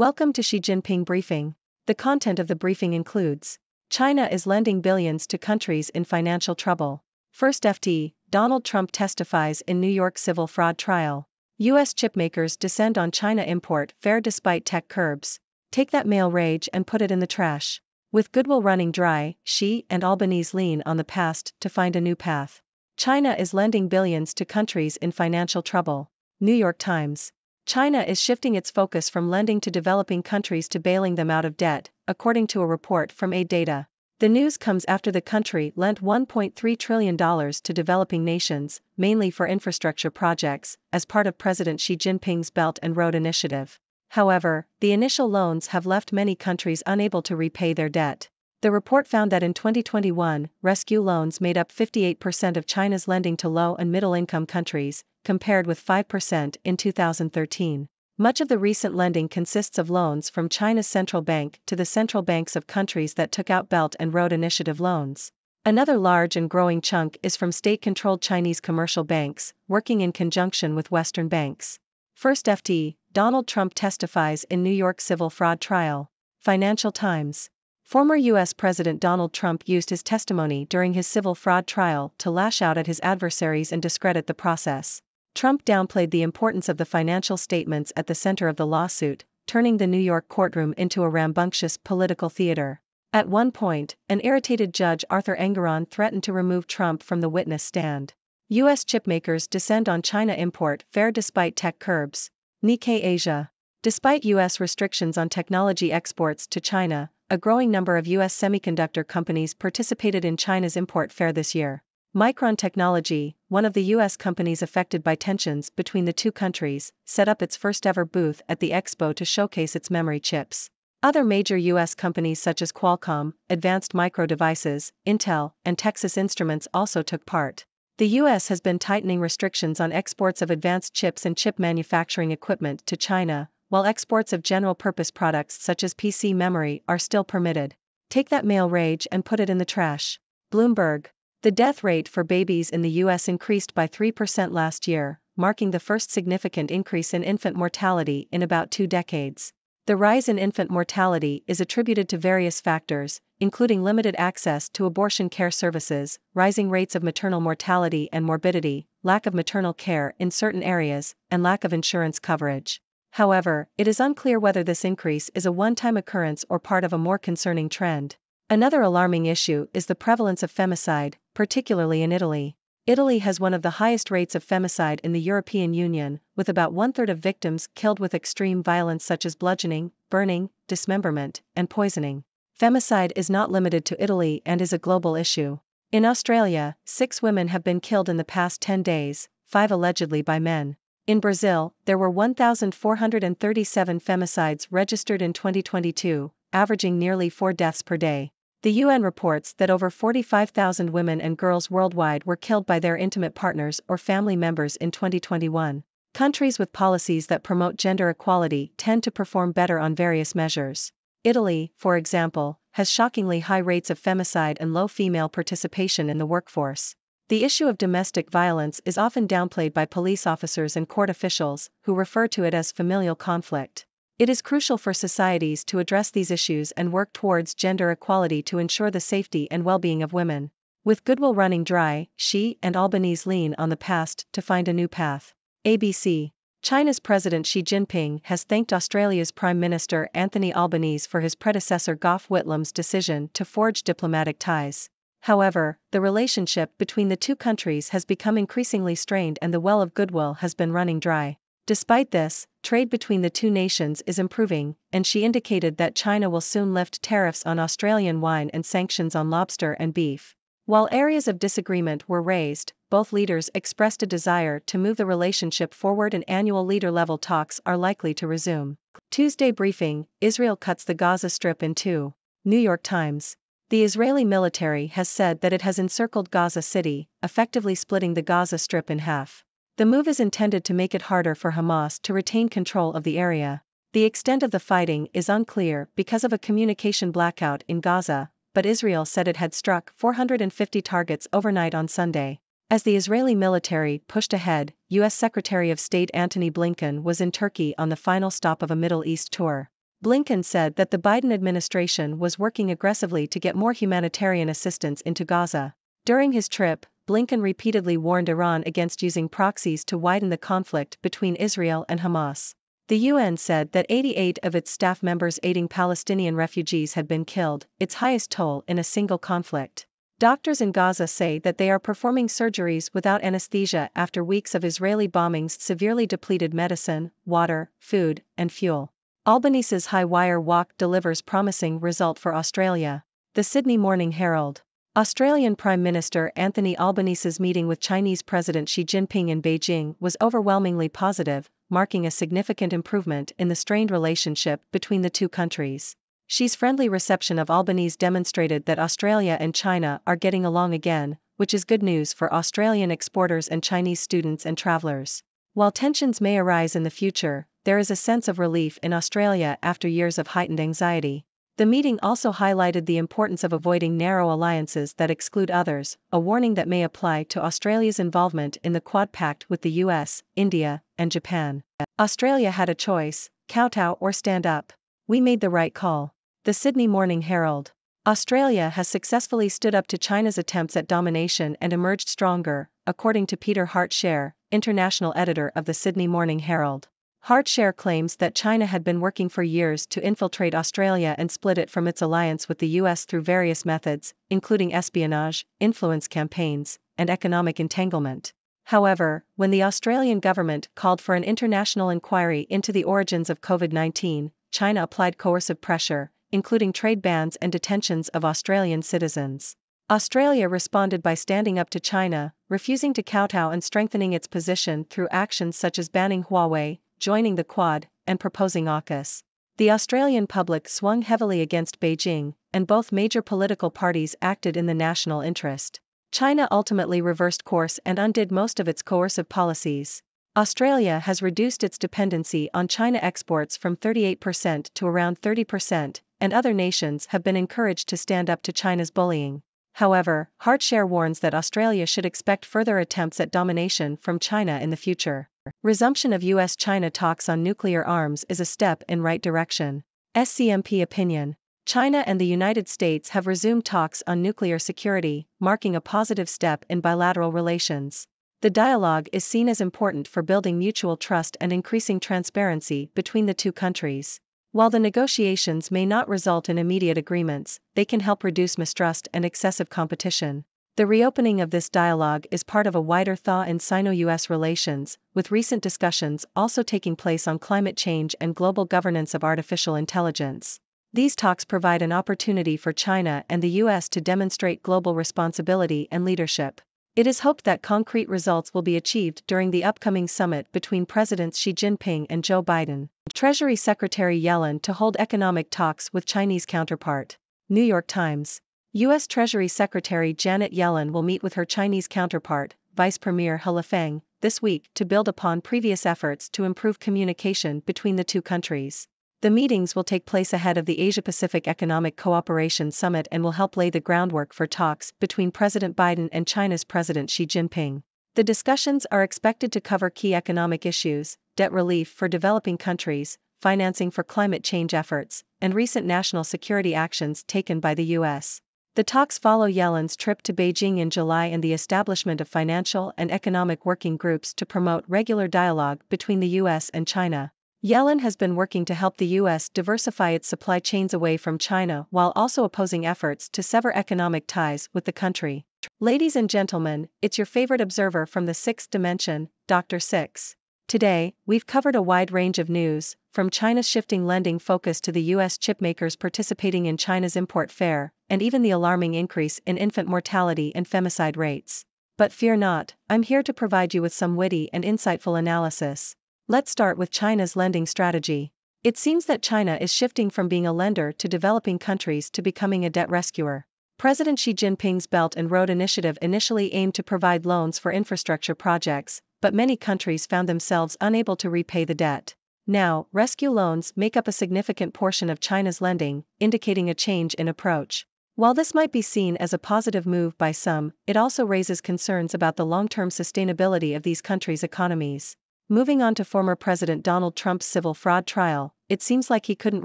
Welcome to Xi Jinping Briefing. The content of the briefing includes: China is lending billions to countries in financial trouble. FirstFT, Donald Trump testifies in New York civil fraud trial. U.S. chipmakers descend on China import fair despite tech curbs. Take that male rage and put it in the trash. With goodwill running dry, Xi and Albanese lean on the past to find a new path. China is lending billions to countries in financial trouble. New York Times. China is shifting its focus from lending to developing countries to bailing them out of debt, according to a report from Aid Data. The news comes after the country lent $1.3 trillion to developing nations, mainly for infrastructure projects, as part of President Xi Jinping's Belt and Road Initiative. However, the initial loans have left many countries unable to repay their debt. The report found that in 2021, rescue loans made up 58% of China's lending to low and middle-income countries, compared with 5% in 2013. Much of the recent lending consists of loans from China's central bank to the central banks of countries that took out Belt and Road Initiative loans. Another large and growing chunk is from state-controlled Chinese commercial banks, working in conjunction with Western banks. FirstFT, Donald Trump testifies in New York civil fraud trial. Financial Times. Former U.S. President Donald Trump used his testimony during his civil fraud trial to lash out at his adversaries and discredit the process. Trump downplayed the importance of the financial statements at the center of the lawsuit, turning the New York courtroom into a rambunctious political theater. At one point, an irritated judge Arthur Engoron threatened to remove Trump from the witness stand. U.S. chipmakers descend on China import fair despite tech curbs. Nikkei Asia. Despite U.S. restrictions on technology exports to China, a growing number of U.S. semiconductor companies participated in China's import fair this year. Micron Technology, one of the U.S. companies affected by tensions between the two countries, set up its first-ever booth at the expo to showcase its memory chips. Other major U.S. companies such as Qualcomm, Advanced Micro Devices, Intel, and Texas Instruments also took part. The U.S. has been tightening restrictions on exports of advanced chips and chip manufacturing equipment to China, while exports of general-purpose products such as PC memory are still permitted. Take that male rage and put it in the trash. Bloomberg. The death rate for babies in the U.S. increased by 3% last year, marking the first significant increase in infant mortality in about 2 decades. The rise in infant mortality is attributed to various factors, including limited access to abortion care services, rising rates of maternal mortality and morbidity, lack of maternal care in certain areas, and lack of insurance coverage. However, it is unclear whether this increase is a one-time occurrence or part of a more concerning trend. Another alarming issue is the prevalence of femicide, particularly in Italy. Italy has one of the highest rates of femicide in the European Union, with about 1/3 of victims killed with extreme violence such as bludgeoning, burning, dismemberment, and poisoning. Femicide is not limited to Italy and is a global issue. In Australia, 6 women have been killed in the past 10 days, 5 allegedly by men. In Brazil, there were 1,437 femicides registered in 2022, averaging nearly 4 deaths per day. The UN reports that over 45,000 women and girls worldwide were killed by their intimate partners or family members in 2021. Countries with policies that promote gender equality tend to perform better on various measures. Italy, for example, has shockingly high rates of femicide and low female participation in the workforce. The issue of domestic violence is often downplayed by police officers and court officials, who refer to it as familial conflict. It is crucial for societies to address these issues and work towards gender equality to ensure the safety and well-being of women. With goodwill running dry, Xi and Albanese lean on the past to find a new path. ABC. China's President Xi Jinping has thanked Australia's Prime Minister Anthony Albanese for his predecessor Gough Whitlam's decision to forge diplomatic ties. However, the relationship between the two countries has become increasingly strained and the well of goodwill has been running dry. Despite this, trade between the two nations is improving, and Xi indicated that China will soon lift tariffs on Australian wine and sanctions on lobster and beef. While areas of disagreement were raised, both leaders expressed a desire to move the relationship forward and annual leader-level talks are likely to resume. Tuesday briefing, Israel cuts the Gaza Strip in 2. New York Times. The Israeli military has said that it has encircled Gaza City, effectively splitting the Gaza Strip in half. The move is intended to make it harder for Hamas to retain control of the area. The extent of the fighting is unclear because of a communication blackout in Gaza, but Israel said it had struck 450 targets overnight on Sunday. As the Israeli military pushed ahead, U.S. Secretary of State Antony Blinken was in Turkey on the final stop of a Middle East tour. Blinken said that the Biden administration was working aggressively to get more humanitarian assistance into Gaza. During his trip, Blinken repeatedly warned Iran against using proxies to widen the conflict between Israel and Hamas. The UN said that 88 of its staff members aiding Palestinian refugees had been killed, its highest toll in a single conflict. Doctors in Gaza say that they are performing surgeries without anesthesia after weeks of Israeli bombings severely depleted medicine, water, food, and fuel. Albanese's high wire walk delivers promising result for Australia. The Sydney Morning Herald. Australian Prime Minister Anthony Albanese's meeting with Chinese President Xi Jinping in Beijing was overwhelmingly positive, marking a significant improvement in the strained relationship between the two countries. Xi's friendly reception of Albanese demonstrated that Australia and China are getting along again, which is good news for Australian exporters and Chinese students and travelers. While tensions may arise in the future, there is a sense of relief in Australia after years of heightened anxiety. The meeting also highlighted the importance of avoiding narrow alliances that exclude others, a warning that may apply to Australia's involvement in the Quad Pact with the US, India, and Japan. Australia had a choice: kowtow or stand up. We made the right call. The Sydney Morning Herald. Australia has successfully stood up to China's attempts at domination and emerged stronger, according to Peter Hart-Sher, international editor of the Sydney Morning Herald. Hart-Sher claims that China had been working for years to infiltrate Australia and split it from its alliance with the US through various methods, including espionage, influence campaigns, and economic entanglement. However, when the Australian government called for an international inquiry into the origins of COVID-19, China applied coercive pressure, including trade bans and detentions of Australian citizens. Australia responded by standing up to China, refusing to kowtow and strengthening its position through actions such as banning Huawei, joining the Quad, and proposing AUKUS. The Australian public swung heavily against Beijing, and both major political parties acted in the national interest. China ultimately reversed course and undid most of its coercive policies. Australia has reduced its dependency on China exports from 38% to around 30%, and other nations have been encouraged to stand up to China's bullying. However, Hart-Sher warns that Australia should expect further attempts at domination from China in the future. Resumption of US-China talks on nuclear arms is a step in right direction. SCMP opinion. China and the United States have resumed talks on nuclear security, marking a positive step in bilateral relations. The dialogue is seen as important for building mutual trust and increasing transparency between the two countries. While the negotiations may not result in immediate agreements, they can help reduce mistrust and excessive competition. The reopening of this dialogue is part of a wider thaw in Sino-US relations, with recent discussions also taking place on climate change and global governance of artificial intelligence. These talks provide an opportunity for China and the US to demonstrate global responsibility and leadership. It is hoped that concrete results will be achieved during the upcoming summit between Presidents Xi Jinping and Joe Biden. Treasury Secretary Yellen to hold economic talks with Chinese counterpart. New York Times. U.S. Treasury Secretary Janet Yellen will meet with her Chinese counterpart, Vice Premier He Lifeng, this week to build upon previous efforts to improve communication between the two countries. The meetings will take place ahead of the Asia-Pacific Economic Cooperation Summit and will help lay the groundwork for talks between President Biden and China's President Xi Jinping. The discussions are expected to cover key economic issues, debt relief for developing countries, financing for climate change efforts, and recent national security actions taken by the U.S. The talks follow Yellen's trip to Beijing in July and the establishment of financial and economic working groups to promote regular dialogue between the U.S. and China. Yellen has been working to help the U.S. diversify its supply chains away from China while also opposing efforts to sever economic ties with the country. Ladies and gentlemen, it's your favorite observer from the sixth dimension, Dr. Six. Today, we've covered a wide range of news, from China's shifting lending focus to the U.S. chipmakers participating in China's import fair, and even the alarming increase in infant mortality and femicide rates. But fear not, I'm here to provide you with some witty and insightful analysis. Let's start with China's lending strategy. It seems that China is shifting from being a lender to developing countries to becoming a debt rescuer. President Xi Jinping's Belt and Road Initiative initially aimed to provide loans for infrastructure projects, but many countries found themselves unable to repay the debt. Now, rescue loans make up a significant portion of China's lending, indicating a change in approach. While this might be seen as a positive move by some, it also raises concerns about the long-term sustainability of these countries' economies. Moving on to former President Donald Trump's civil fraud trial, it seems like he couldn't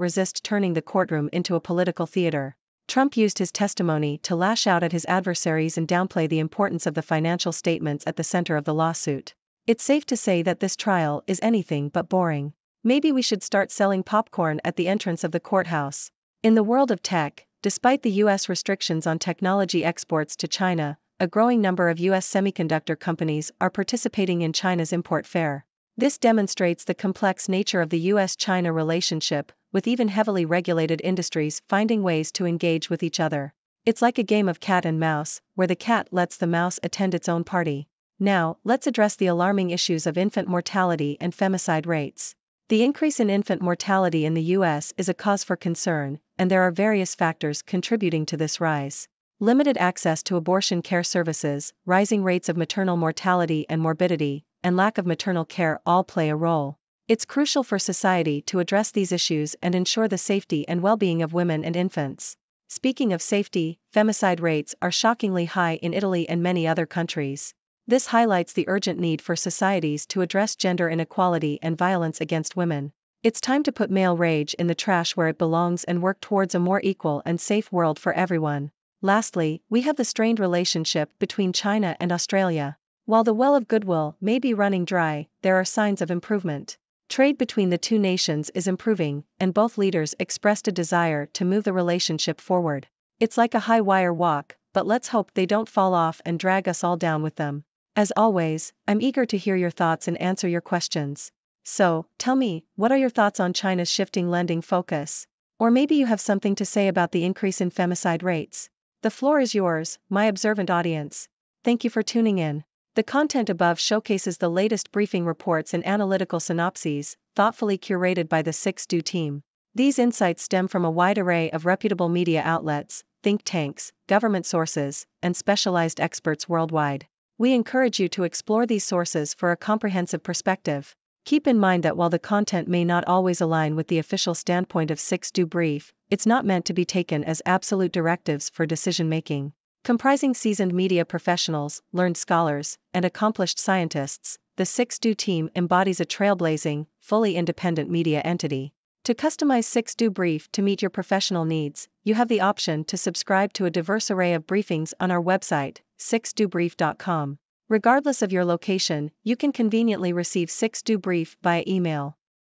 resist turning the courtroom into a political theater. Trump used his testimony to lash out at his adversaries and downplay the importance of the financial statements at the center of the lawsuit. It's safe to say that this trial is anything but boring. Maybe we should start selling popcorn at the entrance of the courthouse. In the world of tech, despite the U.S. restrictions on technology exports to China, a growing number of U.S. semiconductor companies are participating in China's import fair. This demonstrates the complex nature of the U.S.-China relationship, with even heavily regulated industries finding ways to engage with each other. It's like a game of cat and mouse, where the cat lets the mouse attend its own party. Now, let's address the alarming issues of infant mortality and femicide rates. The increase in infant mortality in the U.S. is a cause for concern, and there are various factors contributing to this rise. Limited access to abortion care services, rising rates of maternal mortality and morbidity, and lack of maternal care all play a role. It's crucial for society to address these issues and ensure the safety and well-being of women and infants. Speaking of safety, femicide rates are shockingly high in Italy and many other countries. This highlights the urgent need for societies to address gender inequality and violence against women. It's time to put male rage in the trash where it belongs and work towards a more equal and safe world for everyone. Lastly, we have the strained relationship between China and Australia. While the well of goodwill may be running dry, there are signs of improvement. Trade between the two nations is improving, and both leaders expressed a desire to move the relationship forward. It's like a high-wire walk, but let's hope they don't fall off and drag us all down with them. As always, I'm eager to hear your thoughts and answer your questions. So, tell me, what are your thoughts on China's shifting lending focus? Or maybe you have something to say about the increase in femicide rates. The floor is yours, my observant audience. Thank you for tuning in. The content above showcases the latest briefing reports and analytical synopses, thoughtfully curated by the 6Do team. These insights stem from a wide array of reputable media outlets, think tanks, government sources, and specialized experts worldwide. We encourage you to explore these sources for a comprehensive perspective. Keep in mind that while the content may not always align with the official standpoint of 6Do Brief, it's not meant to be taken as absolute directives for decision-making. Comprising seasoned media professionals, learned scholars, and accomplished scientists, the 6Do team embodies a trailblazing, fully independent media entity. To customize 6Do Brief to meet your professional needs, you have the option to subscribe to a diverse array of briefings on our website, 6dobrief.com. Regardless of your location, you can conveniently receive 6Do Brief via email.